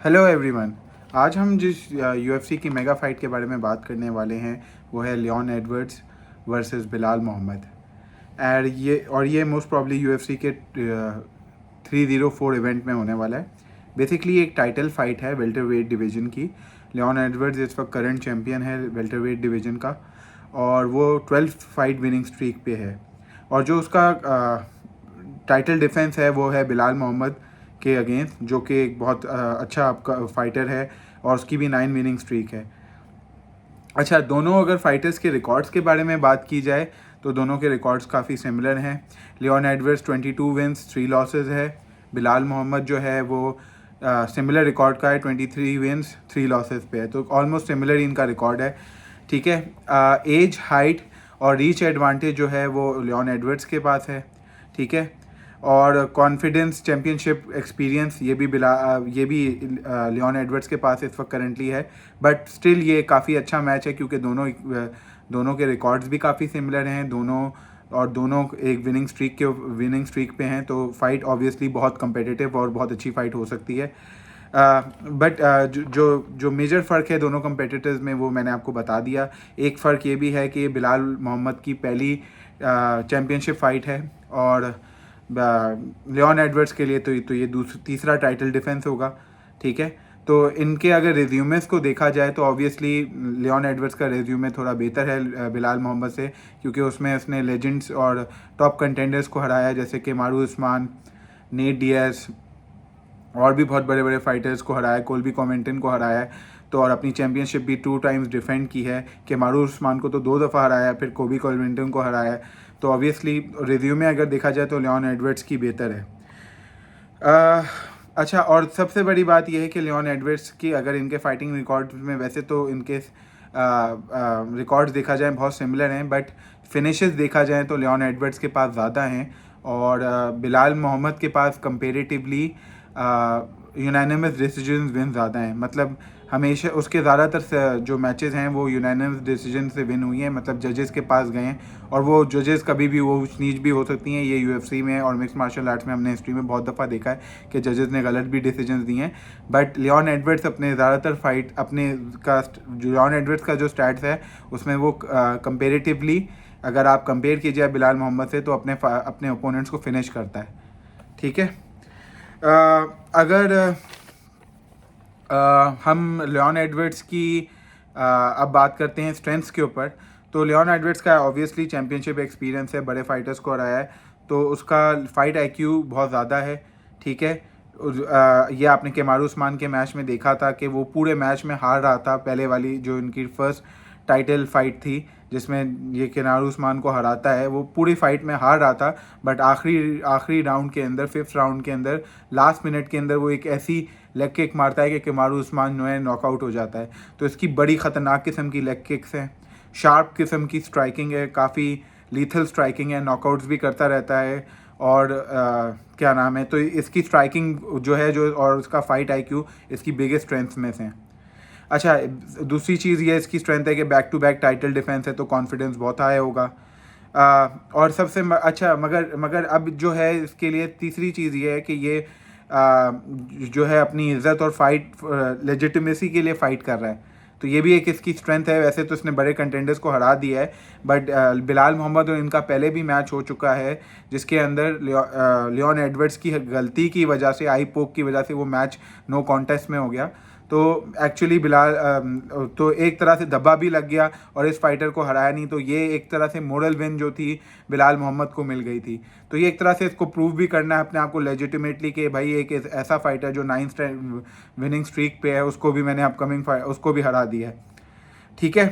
Hello everyone. आज हम जिस यूएफसी की मेगा फाइट के बारे में बात करने वाले हैं वो है Leon Edwards versus Belal Muhammad. और ये मोस्ट प्रॉब्ली यूएफसी के 304 इवेंट में होने वाला है। बेसिकली एक टाइटल फाइट है वेल्टर वेट डिवीज़न की। लियोन एडवर्ड्स इस वक्त करंट चैम्पियन है वेल्टर वेट डिवीज़न का और वो 12 फाइट विनिंग स्ट्रीक पे है। और जो उसका टाइटल डिफेंस है वो है बिलाल मोहम्मद के अगेंस्ट, जो कि एक बहुत अच्छा आपका फाइटर है और उसकी भी 9 विनिंग स्ट्रीक है। अच्छा, दोनों अगर फाइटर्स के रिकॉर्ड्स के बारे में बात की जाए तो दोनों के रिकॉर्ड्स काफ़ी सिमिलर हैं। लियोन एडवर्ड्स 22 विंस 3 लॉसेस है। बिलाल मोहम्मद जो है वो सिमिलर रिकॉर्ड का है, 23 विंस 3 लॉसेस पे है, तो ऑलमोस्ट सिमिलर ही इनका रिकॉर्ड है। ठीक है। एज, हाइट और रीच एडवांटेज जो है वो लियोन एडवर्ड्स के पास है। ठीक है। और कॉन्फिडेंस, चैम्पियनशिप एक्सपीरियंस ये भी लियोन एडवर्ड्स के पास इस वक्त करंटली है। बट स्टिल ये काफ़ी अच्छा मैच है क्योंकि दोनों के रिकॉर्ड्स भी काफ़ी सिमिलर हैं। दोनों एक विनिंग स्ट्रीक पे हैं, तो फाइट ऑब्वियसली बहुत कम्पिटिटिव और बहुत अच्छी फाइट हो सकती है। बट जो मेजर फ़र्क है दोनों कंपेटिटर्स में वो मैंने आपको बता दिया। एक फ़र्क ये भी है कि बिलाल मोहम्मद की पहली चैम्पियनशिप फ़ाइट है और लियोन एडवर्ड्स के लिए तो ये तीसरा टाइटल डिफेंस होगा। ठीक है। तो इनके अगर रिज्यूमेस को देखा जाए तो ऑब्वियसली लियोन एडवर्ड्स का रिज्यूमे थोड़ा बेहतर है बिलाल मोहम्मद से, क्योंकि उसमें उसने लेजेंड्स और टॉप कंटेंडर्स को हराया जैसे कि मारू उस्मान, नेट डियाज और भी बहुत बड़े बड़े फाइटर्स को हराया, कोल्बी कॉमेंटन को हराया है। तो और अपनी चैंपियनशिप भी 2 टाइम्स डिफेंड की है कि मारू उस्मान को तो 2 दफ़ा हराया, फिर कोबी कॉमेंटन को हराया है। तो ऑब्वियसली रिज्यूमे अगर देखा जाए तो लियोन एडवर्ड्स की बेहतर है। अच्छा, और सबसे बड़ी बात यह है कि लियोन एडवर्ड्स की अगर इनके फाइटिंग रिकॉर्ड में, वैसे तो इनके रिकॉर्ड्स देखा जाए बहुत सिमिलर हैं, बट फिनिशेस देखा जाए तो लियोन एडवर्ड्स के पास ज़्यादा हैं और बिलाल मोहम्मद के पास कंपेरेटिवली यूनानिमस डिसीजन विन ज़्यादा हैं। मतलब हमेशा उसके ज़्यादातर जो मैचेस हैं वो यूनानिमस डिसीजन से विन हुई हैं, मतलब जजेस के पास गए हैं। और वो जजेस कभी भी वो ऊंच नीच भी हो सकती हैं। ये यूएफसी में और मिक्स मार्शल आर्ट्स में हमने हिस्ट्री में बहुत दफ़ा देखा है कि जजेस ने गलत भी डिसीजंस दिए हैं। बट लियोन एडवर्ड्स अपने ज़्यादातर फाइट लियोन एडवर्ड्स का जो स्टैट्स है उसमें वो कंपेरेटिवली अगर आप कंपेयर कीजिए बिलाल मोहम्मद से तो अपने ओपोनेंट्स को फिनिश करता है। ठीक है। अगर हम लियोन एडवर्ड्स की अब बात करते हैं स्ट्रेंथ्स के ऊपर, तो लियोन एडवर्ड्स का ऑब्वियसली चैम्पियनशिप एक्सपीरियंस है, बड़े फाइटर्स को हराया है, तो उसका फाइट आईक्यू बहुत ज़्यादा है। ठीक है। ये आपने केमारू उस्मान के मैच में देखा था कि वो पूरे मैच में हार रहा था। पहले वाली जो इनकी फर्स्ट टाइटल फाइट थी जिसमें ये केमारू उस्मान को हराता है, वो पूरी फाइट में हार रहा था। बट आखिरी राउंड के अंदर, 5th राउंड के अंदर, लास्ट मिनट के अंदर वो एक ऐसी लेग किक मारता है कि केमारू उस्मान जो है नॉकआउट हो जाता है। तो इसकी बड़ी ख़तरनाक किस्म की लेग किक्स हैं, शार्प किस्म की स्ट्राइकिंग है, काफ़ी लीथल स्ट्राइकिंग है, नॉकआउट्स भी करता रहता है। और क्या नाम है, तो इसकी स्ट्राइकिंग जो है और उसका फाइट आईक्यू इसकी बिगेस्ट स्ट्रेंथ्स में से हैं। अच्छा, दूसरी चीज़ ये इसकी स्ट्रेंथ है कि back to back title defence है, तो कॉन्फिडेंस बहुत हाई होगा। और सबसे अच्छा मगर अब जो है इसके लिए तीसरी चीज़ ये है कि ये जो है अपनी इज़्ज़त और फाइट लेजिटिमेसी के लिए फ़ाइट कर रहा है, तो ये भी एक इसकी स्ट्रेंथ है। वैसे तो इसने बड़े कंटेंडर्स को हरा दिया है, बट बिलाल मोहम्मद और इनका पहले भी मैच हो चुका है जिसके अंदर लियोन एडवर्ड्स की गलती की वजह से, आई पोक की वजह से वो मैच नो कॉन्टेस्ट में हो गया। तो एक्चुअली बिलाल तो एक तरह से धब्बा भी लग गया और इस फाइटर को हराया नहीं, तो ये एक तरह से मोरल विन जो थी बिलाल मोहम्मद को मिल गई थी। तो ये एक तरह से इसको प्रूव भी करना है अपने आप को लेजिटिमेटली कि भाई एक ऐसा फाइटर जो 9th विनिंग स्ट्रीक पे है उसको भी मैंने उसको भी हरा दिया है। ठीक है।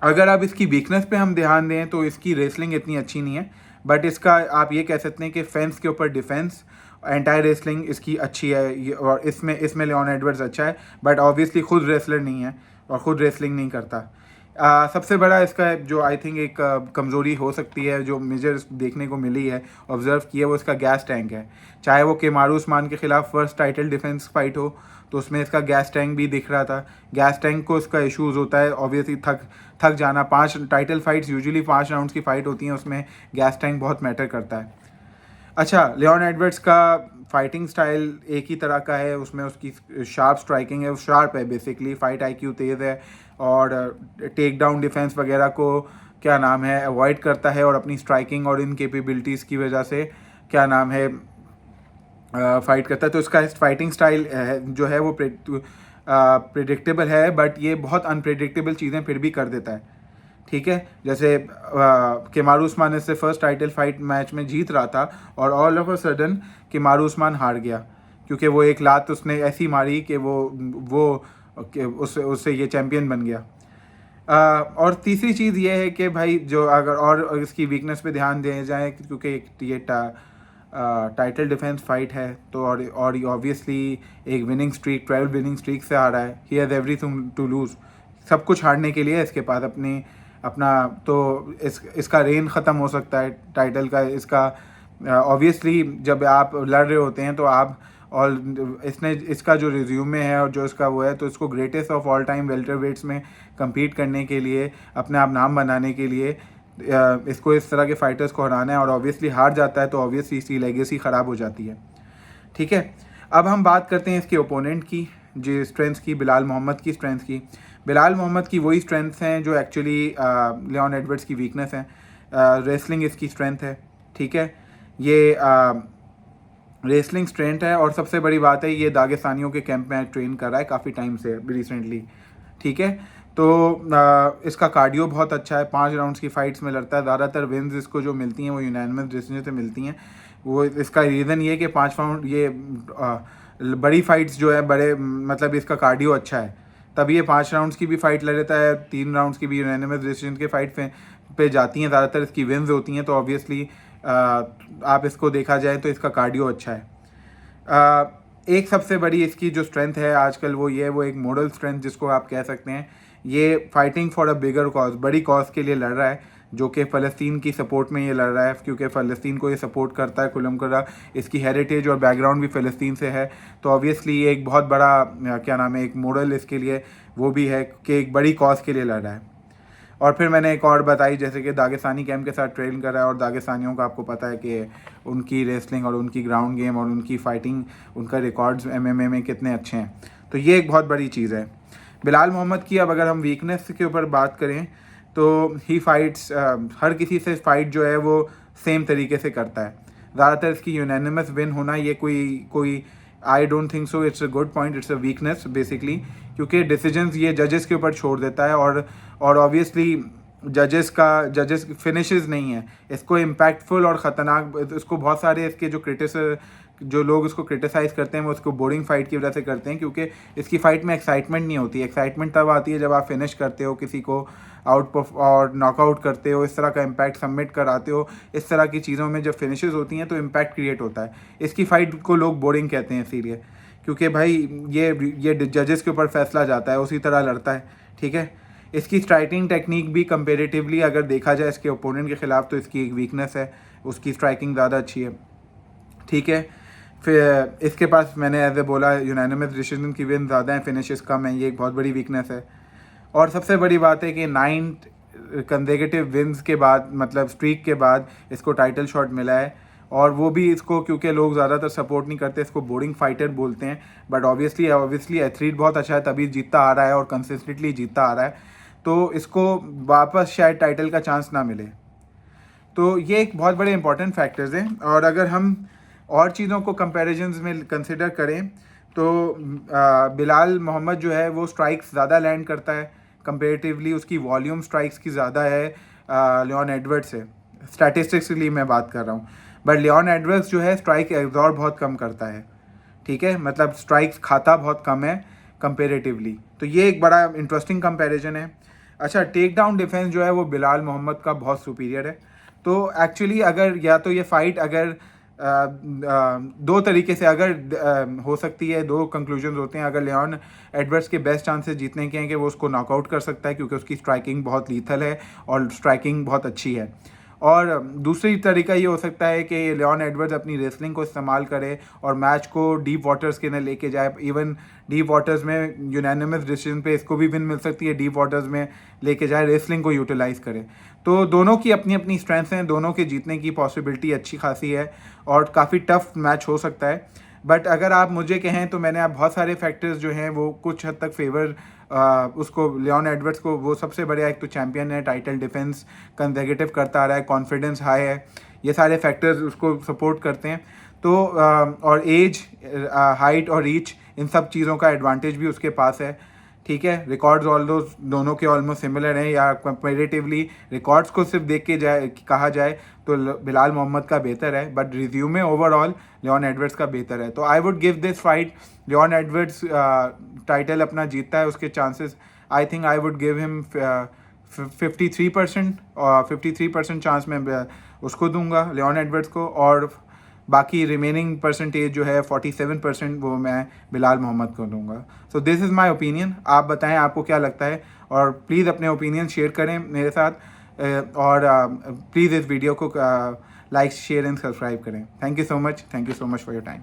अगर आप इसकी वीकनेस पे हम ध्यान दें तो इसकी रेसलिंग इतनी अच्छी नहीं है, बट इसका आप ये कह सकते हैं कि फेंस के ऊपर डिफेंस, एंटायर रेसलिंग इसकी अच्छी है। और इसमें लियोन एडवर्ड्स अच्छा है, बट ऑब्वियसली खुद रेसलर नहीं है और खुद रेसलिंग नहीं करता। सबसे बड़ा इसका जो आई थिंक एक कमज़ोरी हो सकती है, जो मेजर देखने को मिली है, ऑब्जर्व किया, वो इसका गैस टैंक है। चाहे वो केमारू उस्मान के खिलाफ फर्स्ट टाइटल डिफेंस फाइट हो तो उसमें इसका गैस टैंक भी दिख रहा था। गैस टैंक को इसका इश्यूज़ होता है, ऑब्वियसली थक जाना। 5 टाइटल फाइट्स यूजुअली 5 राउंड्स की फ़ाइट होती हैं, उसमें गैस टैंक बहुत मैटर करता है। अच्छा, लियोन एडवर्ड्स का फाइटिंग स्टाइल एक ही तरह का है, उसमें उसकी शार्प स्ट्राइकिंग है, वो शार्प है बेसिकली, फाइट आईक्यू तेज़ है और टेक डाउन डिफेंस वगैरह को क्या नाम है अवॉइड करता है और अपनी स्ट्राइकिंग और इन कैपेबिलिटीज़ की वजह से क्या नाम है फाइट करता है। तो इसका फाइटिंग स्टाइल जो है वो प्रिडिक्टेबल है, बट ये बहुत अनप्रिडिक्टेबल चीज़ें फिर भी कर देता है। ठीक है, जैसे केमारू उस्मान इससे फर्स्ट टाइटल फाइट मैच में जीत रहा था और all of a sudden Kamaru Usman हार गया, क्योंकि वो एक लात उसने ऐसी मारी कि उससे ये चैम्पियन बन गया। और तीसरी चीज़ ये है कि भाई जो अगर और इसकी वीकनेस पे ध्यान दिया जाए, क्योंकि ये टाइटल डिफेंस फाइट है, तो और ऑब्वियसली एक विनिंग स्ट्रीक 12 विनिंग स्ट्रीक से आ रहा है। He has everything to lose, सब कुछ हारने के लिए इसके पास अपना तो इसका रेन ख़त्म हो सकता है टाइटल का। इसका ऑब्वियसली जब आप लड़ रहे होते हैं तो आप और इसका जो रिज्यूमे है और जो इसका वो है, तो इसको greatest of all time welterweights में compete करने के लिए, अपने आप नाम बनाने के लिए इसको इस तरह के फाइटर्स को हराना है। और ऑब्वियसली हार जाता है तो ऑब्वियसली इसकी लेगेसी ख़राब हो जाती है। ठीक है, अब हम बात करते हैं इसके ओपोनेंट की, जो स्ट्रेंथ्स की, बिलाल मोहम्मद की स्ट्रेंथ्स की। बिलाल मोहम्मद की वही स्ट्रेंथ्स हैं जो एक्चुअली लियोन एडवर्ड्स की वीकनेस है। रेसलिंग इसकी स्ट्रेंथ है। ठीक है, ये रेसलिंग स्ट्रेंथ है और सबसे बड़ी बात है ये दागिस्तानियों के कैंप में ट्रेन कर रहा है काफ़ी टाइम से रिसेंटली। ठीक है, तो इसका कार्डियो बहुत अच्छा है, 5 राउंड्स की फाइट्स में लड़ता है। ज़्यादातर विन्स इसको जो मिलती हैं वो यूनानिमस डिसीजन से मिलती हैं। वो इसका रीज़न ये कि 5 राउंड ये बड़ी फाइट्स जो है बड़े मतलब इसका कार्डियो अच्छा है, तभी ये 5 राउंड्स की भी फाइट लड़ लेता है, 3 राउंड्स की भी यूनानिमस डिसीजन के फाइट पे जाती हैं, ज़्यादातर इसकी विन्स होती हैं। तो ऑब्वियसली आप इसको देखा जाए तो इसका कार्डियो अच्छा है। एक सबसे बड़ी इसकी जो स्ट्रेंथ है आजकल वो ये है, वो एक मॉडल स्ट्रेंथ जिसको आप कह सकते हैं। ये fighting for a bigger cause, बड़ी कॉज के लिए लड़ रहा है, जो कि फ़लस्तीन की सपोर्ट में ये लड़ रहा है, क्योंकि फ़लस्तीन को ये सपोर्ट करता है खुल्लम खुल्ला। इसकी हेरिटेज और बैकग्राउंड भी फ़लस्तीन से है, तो ऑब्वियसली ये एक बहुत बड़ा क्या नाम है एक मॉडल इसके लिए वो भी है कि एक बड़ी कॉज के लिए लड़ रहा है। और फिर मैंने एक और बताई, जैसे कि दागिस्तानी कैंप के साथ ट्रेन कर रहा है और दागिस्तानियों का आपको पता है कि उनकी रेसलिंग और उनकी ग्राउंड गेम और उनकी फ़ाइटिंग, उनका रिकॉर्ड्स MMA में कितने अच्छे हैं, तो ये एक बहुत बड़ी चीज़ है। बिलाल मोहम्मद की अब अगर हम वीकनेस के ऊपर बात करें तो ही फाइट्स हर किसी से फाइट जो है वो सेम तरीके से करता है। ज़्यादातर इसकी यूनानिमस विन होना ये कोई I don't think so it's a good point, it's a weakness basically, क्योंकि डिसीजंस ये जजेस के ऊपर छोड़ देता है और ऑब्वियसली जजेस फिनिशेस नहीं है इसको इम्पैक्टफुल और ख़तरनाक। इसको बहुत सारे इसके जो लोग इसको क्रिटिसाइज़ करते हैं वो उसको बोरिंग फाइट की वजह से करते हैं, क्योंकि इसकी फ़ाइट में एक्साइटमेंट नहीं होती। एक्साइटमेंट तब आती है जब आप फिनिश करते हो किसी को आउट और नॉकआउट करते हो, इस तरह का इम्पैक्ट सबमिट कराते हो, इस तरह की चीज़ों में जब फिनिशेस होती हैं तो इम्पैक्ट क्रिएट होता है। इसकी फ़ाइट को लोग बोरिंग कहते हैं इसीलिए, क्योंकि भाई ये जजेस के ऊपर फैसला जाता है, उसी तरह लड़ता है। ठीक है, इसकी स्ट्राइकिंग टेक्निक भी कंपेरेटिवली अगर देखा जाए इसके ओपोनेंट के ख़िलाफ़ तो इसकी एक वीकनेस है, उसकी स्ट्राइकिंग ज़्यादा अच्छी है। ठीक है, फिर इसके पास मैंने एज ए बोला यूनानिमस डिसीजन की विन ज़्यादा है, फिनिशेस कम है, ये एक बहुत बड़ी वीकनेस है। और सबसे बड़ी बात है कि 9 कंसेक्यूटिव विन्स के बाद, मतलब स्ट्रीक के बाद इसको टाइटल शॉट मिला है, और वो भी इसको क्योंकि लोग ज़्यादातर सपोर्ट नहीं करते, इसको बोरिंग फाइटर बोलते हैं, बट ऑब्वियसली एथलीट बहुत अच्छा है तभी जीतता आ रहा है और कंसिस्टेंटली जीतता आ रहा है, तो इसको वापस शायद टाइटल का चांस ना मिले। तो ये एक बहुत बड़े इंपॉर्टेंट फैक्टर्स हैं। और अगर हम और चीज़ों को कंपैरिजंस में कंसिडर करें तो बिलाल मोहम्मद जो है वो स्ट्राइक्स ज़्यादा लैंड करता है कंपेरेटिवली, उसकी वॉल्यूम स्ट्राइक्स की ज़्यादा है लियोन एडवर्ड्स से। स्टैटिस्टिक्स के लिए मैं बात कर रहा हूँ, बट लियोन एडवर्ड्स जो है स्ट्राइक एब्जॉर्ब बहुत कम करता है। ठीक है, मतलब स्ट्राइक्स खाता बहुत कम है कंपेरेटिवली, तो ये एक बड़ा इंटरेस्टिंग कंपैरिजन है। अच्छा, टेक डाउन डिफेंस जो है वो बिलाल मोहम्मद का बहुत सुपीरियर है। तो एक्चुअली अगर या तो ये फाइट अगर दो तरीके से अगर हो सकती है, दो कंक्लूजन होते हैं। अगर लियोन एडवर्ड्स के बेस्ट चांसेस जीतने के हैं कि वो उसको नॉकआउट कर सकता है, क्योंकि उसकी स्ट्राइकिंग बहुत लीथल है और स्ट्राइकिंग बहुत अच्छी है। और दूसरी तरीका ये हो सकता है कि लियोन एडवर्ड्स अपनी रेसलिंग को इस्तेमाल करे और मैच को डीप वाटर्स के अंदर लेके जाए। इवन डीप वाटर्स में यूनानिमस डिसीजन पे इसको भी विन मिल सकती है, डीप वाटर्स में लेके जाए, रेसलिंग को यूटिलाइज करे। तो दोनों की अपनी अपनी स्ट्रेंथ्स हैं, दोनों के जीतने की पॉसिबिलिटी अच्छी खासी है और काफ़ी टफ मैच हो सकता है। बट अगर आप मुझे कहें तो मैंने आप बहुत सारे फैक्टर्स जो हैं वो कुछ हद तक फेवर उसको लियोन एडवर्ड्स को, वो सबसे बढ़िया एक तो चैम्पियन है, टाइटल डिफेंस कंसेक्यूटिव करता आ रहा है, कॉन्फिडेंस हाई है, ये सारे फैक्टर्स उसको सपोर्ट करते हैं। तो और एज, हाइट और रीच, इन सब चीज़ों का एडवांटेज भी उसके पास है। ठीक है, रिकॉर्ड्स दोनों के ऑलमोस्ट सिमिलर हैं, या कंपेरेटिवली रिकॉर्ड्स को सिर्फ देख के कहा जाए तो बिलाल मोहम्मद का बेहतर है, but résumé overall Leon Edwards का बेहतर है। तो I would give this fight, Leon Edwards title अपना जीतता है, उसके chances I think I would give him 53%, और 53% चांस मैं उसको दूंगा लियोन एडवर्ड्स को, और बाकी रिमेनिंग परसेंटेज जो है 47% वो मैं बिलाल मोहम्मद को दूंगा। So this is my opinion. आप बताएं आपको क्या लगता है, और प्लीज़ अपने ओपिनियन शेयर करें मेरे साथ, और प्लीज़ इस वीडियो को लाइक, शेयर एंड सब्सक्राइब करें। Thank you so much for your time.